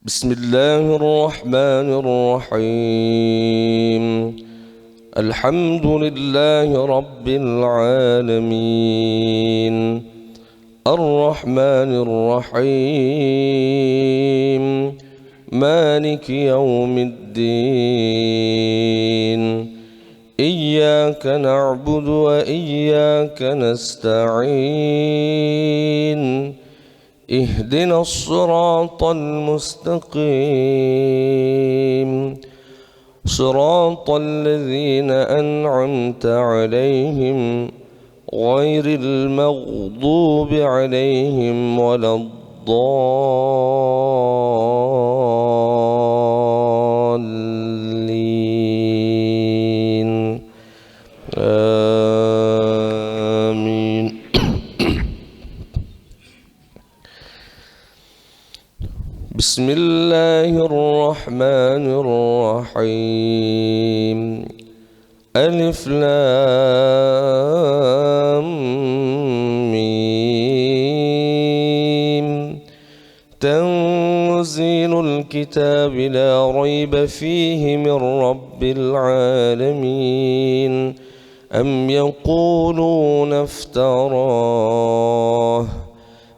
بسم الله الرحمن الرحيم. الحمد لله رب العالمين، الرحمن الرحيم، مالك يوم الدين. إياك نعبد وإياك نستعين. اهدنا الصراط المستقيم، صراط الذين أنعمت عليهم غير المغضوب عليهم ولا الضالين. آمين. بسم الله الرحمن الرحيم. ألف لام ميم. تنزيل الكتاب لا ريب فيه من رب العالمين. أم يقولون افتراه،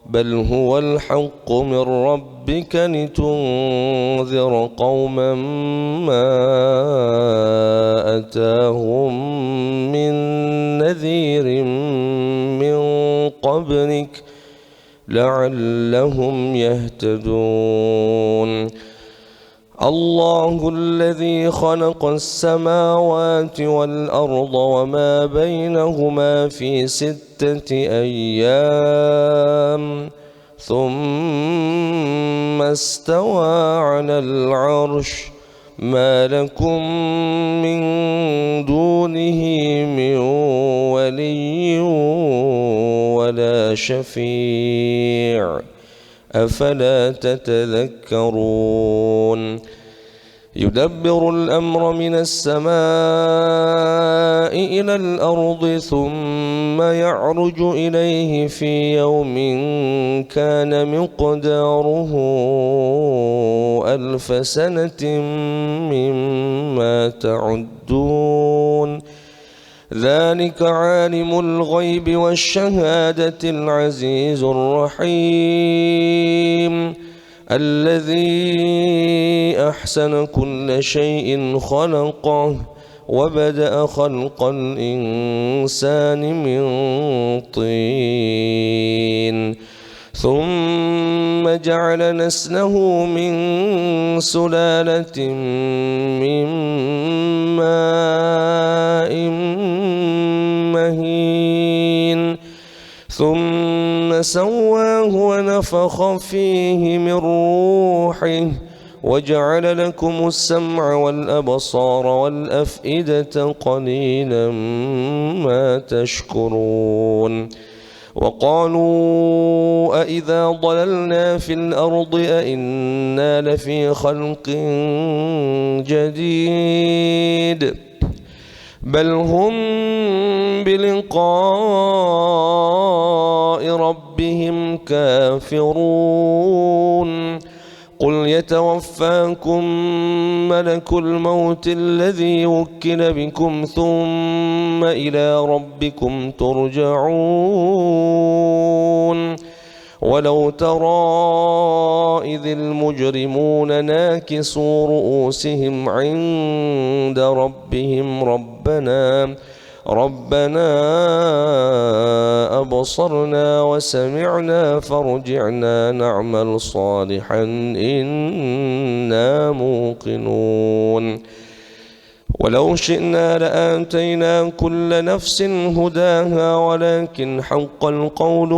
بل هو الحق من ربك لتنذر قوما ما أتاهم من نذير من قبلك لعلهم يهتدون. الله الذي خلق السماوات والأرض وما بينهما في 6 أيام ثم استوى على العرش. ما لكم من دونه من ولي ولا شفيع، أفلا تتذكرون. يدبر الأمر من السماء إلى الأرض ثم يعرج إليه في يوم كان مقداره 1000 سنة مما تعدون. ذلك عالم الغيب والشهادة العزيز الرحيم، الذي أحسن كل شيء خلقه وبدأ خلق الإنسان من طين ثم جعل نسله من سلالة من ماء مهين ثم سواه ونفخ فيه من روحه وجعل لكم السمع والأبصار والأفئدة قليلا ما تشكرون. وقالوا أإذا ضللنا في الأرض أإنا لفي خلق جديد، بل هم بلقاء ربهم كافرون. قل يتوفاكم ملك الموت الذي وكل بكم ثم إلى ربكم ترجعون. ولو ترى إذ المجرمون ناكسوا رؤوسهم عند ربهم ربنا أبصرنا وسمعنا فارجعنا نعمل صالحا إنا موقنون. ولو شئنا لآتينا كل نفس هداها ولكن حق القول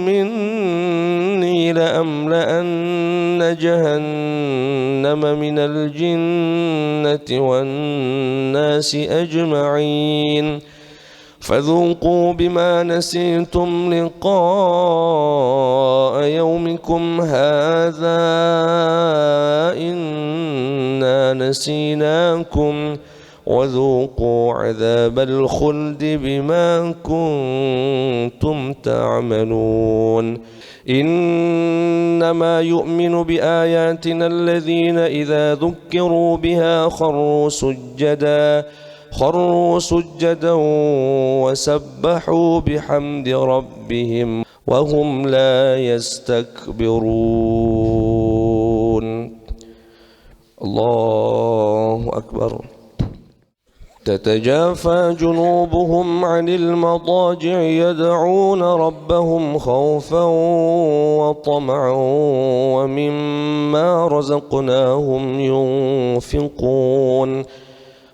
مني لأملأن جهنم من الجنة والناس أجمعين. فذوقوا بما نسيتم لقاء يومكم هذا إنا نسيناكم وذوقوا عذاب الخلد بما كنتم تعملون إنما يؤمن بآياتنا الذين إذا ذكروا بها خروا سجدا وسبحوا بحمد ربهم وهم لا يستكبرون. الله أكبر. تتجافى جنوبهم عن المضاجع يدعون ربهم خوفا وطمعا ومما رزقناهم ينفقون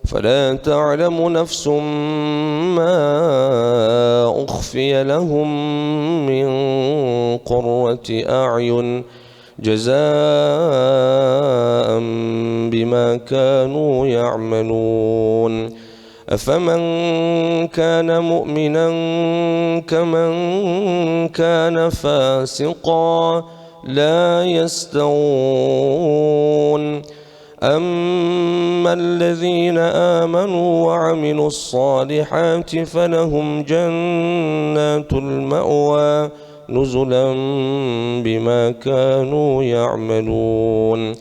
فلا تعلم نفس ما أخفي لهم من قرة أعين جزاء بما كانوا يعملون أفمن كان مؤمنا كمن كان فاسقا لا يستوون أما الذين آمنوا وعملوا الصالحات فلهم جنات المأوى نزلا بما كانوا يعملون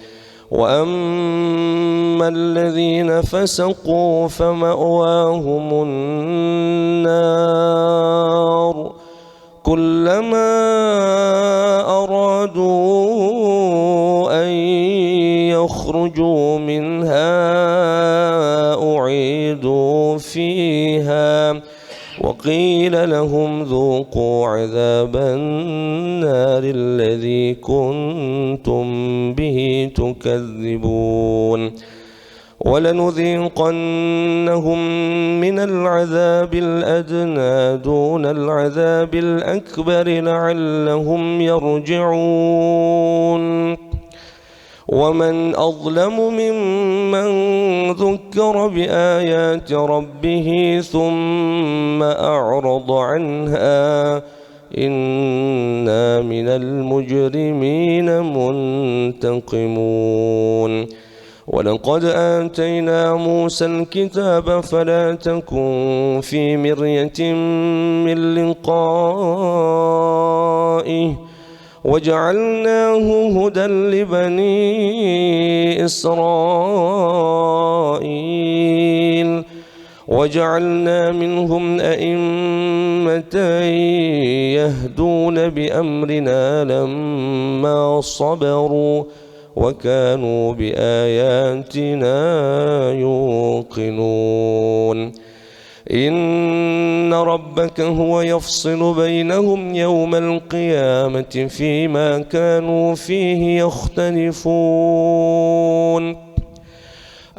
وأما الذين فسقوا فمأواهم النار كلما أرادوا أن يخرجوا منها أعيدوا فيها وقيل لهم ذوقوا عذاب النار الذي كنتم به تكذبون ولنذيقنهم من العذاب الأدنى دون العذاب الأكبر لعلهم يرجعون ومن أظلم ممن ذكر بآيات ربه ثم أعرض عنها إنا من المجرمين منتقمون ولقد آتينا موسى الكتاب فلا تكن في مرية من لقائه وجعلناه هدى لبني إسرائيل وجعلنا منهم أئمة يهدون بأمرنا لما صبروا وكانوا بآياتنا يوقنون إن ربك هو يفصل بينهم يوم القيامة فيما كانوا فيه يختلفون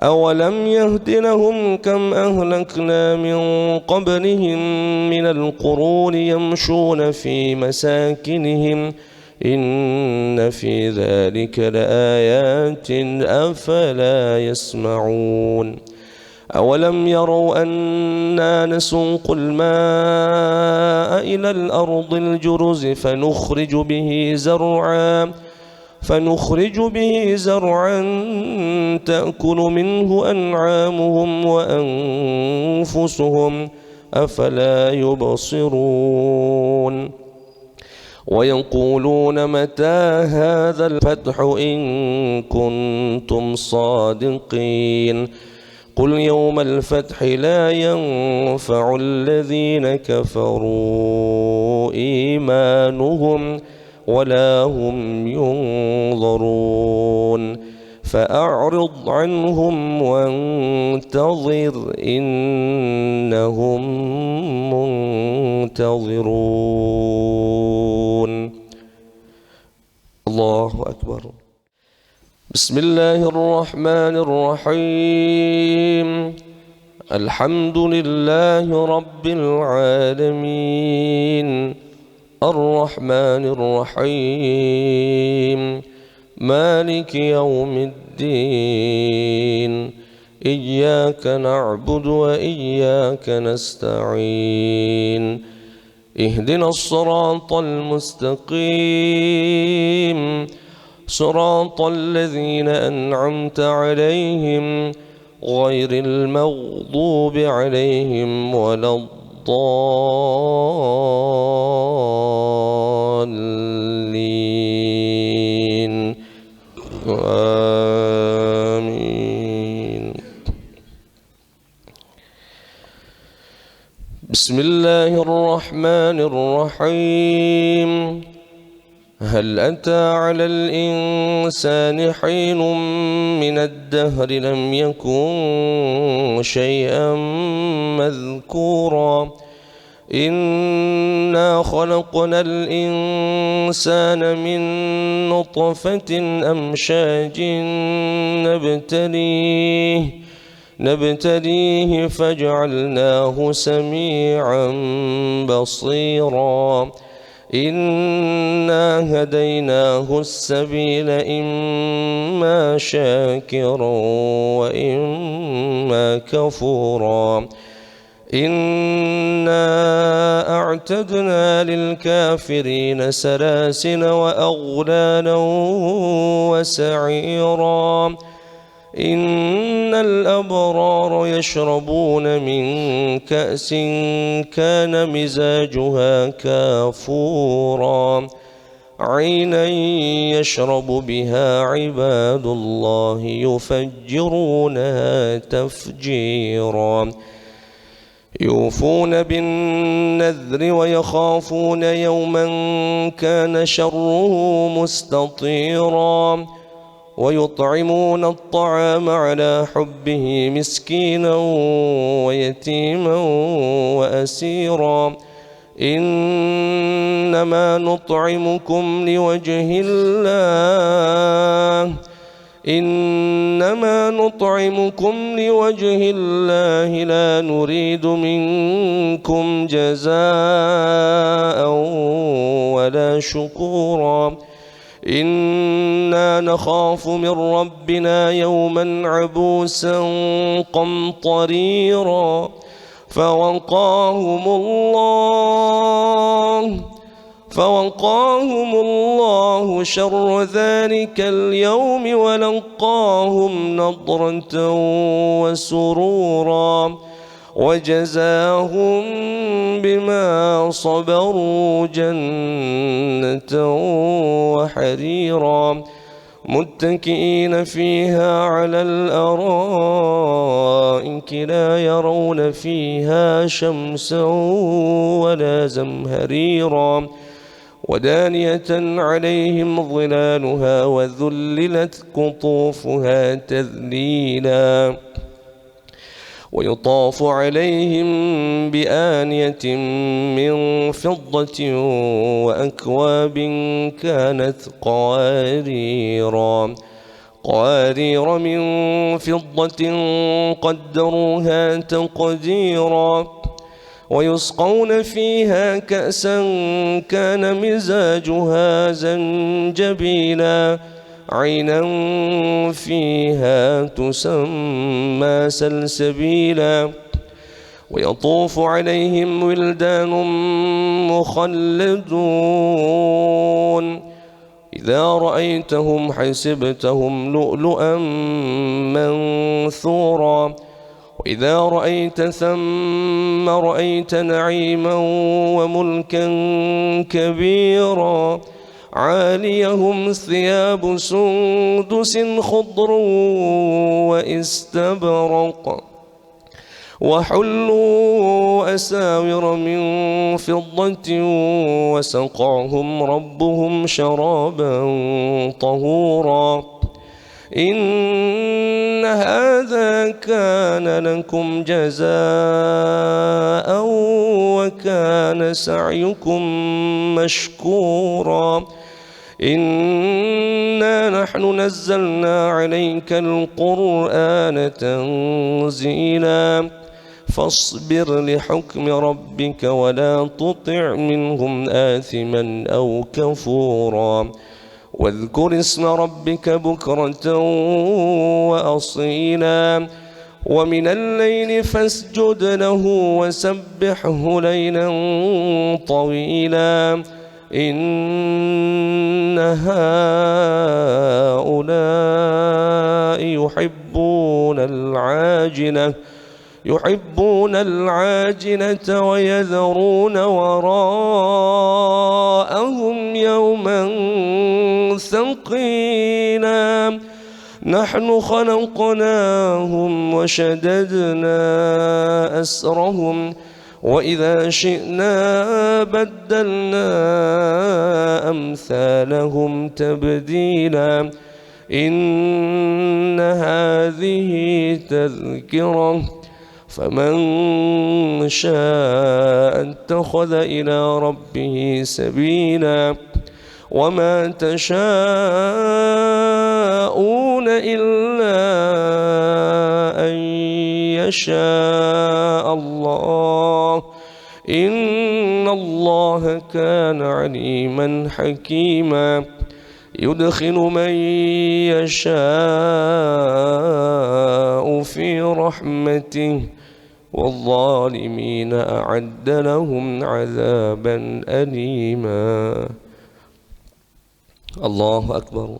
أولم يهد لهم كم أهلكنا من قبلهم من القرون يمشون في مساكنهم إن في ذلك لآيات أفلا يسمعون أولم يروا أنا نسوق الماء إلى الأرض الجرز فنخرج به زرعا تأكل منه أنعامهم وأنفسهم أفلا يبصرون ويقولون متى هذا الفتح إن كنتم صادقين قل يوم الفتح لا ينفع الذين كفروا إيمانهم ولا هم ينظرون فأعرض عنهم وانتظر إنهم منتظرون. الله أكبر. بسم الله الرحمن الرحيم. الحمد لله رب العالمين الرحمن الرحيم مالك يوم الدين إياك نعبد وإياك نستعين اهدنا الصراط المستقيم صراط الذين أنعمت عليهم غير المغضوب عليهم ولا الضالين آمين. بسم الله الرحمن الرحيم. هل أتى على الإنسان حين من الدهر لم يكن شيئا مذكورا إنا خلقنا الإنسان من نطفة أمشاج نبتليه فجعلناه سميعا بصيرا إنا هديناه السبيل إما شاكرا وإما كفورا إنا أعتدنا للكافرين سلاسل وأغلالا وسعيرا إن الأبرار يشربون من كأس كان مزاجها كافورا عينا يشرب بها عباد الله يفجرونها تفجيرا يوفون بالنذر ويخافون يوما كان شره مستطيرا ويطعمون الطعام على حبه مسكينا ويتيما وأسيرا إنما نطعمكم لوجه الله لا نريد منكم جزاء ولا شكورا إنا نخاف من ربنا يوما عبوسا قمطريرا فوقاهم الله شر ذلك اليوم ولقاهم نضرة وسرورا وجزاهم بما صبروا جنة وحريرا متكئين فيها على الأرائك لا يرون فيها شمسا ولا زمهريرا ودانية عليهم ظلالها وذللت قطوفها تذليلا ويطاف عليهم بآنية من فضة وأكواب كانت قوارير من فضة قدروها تقديرا ويسقون فيها كأسا كان مزاجها زنجبيلا عينا فيها تسمى سلسبيلا ويطوف عليهم ولدان مخلدون إذا رأيتهم حسبتهم لؤلؤا منثورا وإذا رأيت ثم رأيت نعيما وملكا كبيرا عاليهم ثياب سندس خضر واستبرق وحلوا أساور من فضة وسقاهم ربهم شرابا طهورا إن هذا كان لكم جزاء وكان سعيكم مشكورا إنا نحن نزلنا عليك القرآن تنزيلا فاصبر لحكم ربك ولا تطع منهم آثما أو كفورا واذكر اسم ربك بكرة وأصيلا ومن الليل فاسجد له وسبحه ليلا طويلا إن هؤلاء يحبون العاجلة العاجلة يحبون العاجلة ويذرون وراءهم يوما ثقيلا نحن خلقناهم وشددنا أسرهم وإذا شئنا بدلنا أمثالهم تبديلا إن هذه تذكرة فمن شاء اتخذ إلى ربه سبيلا وما تشاءون إلا أن يشاء الله إن الله كان عليما حكيما يدخل من يشاء في رحمته والظالمين أعد لهم عذابا أليما. الله أكبر.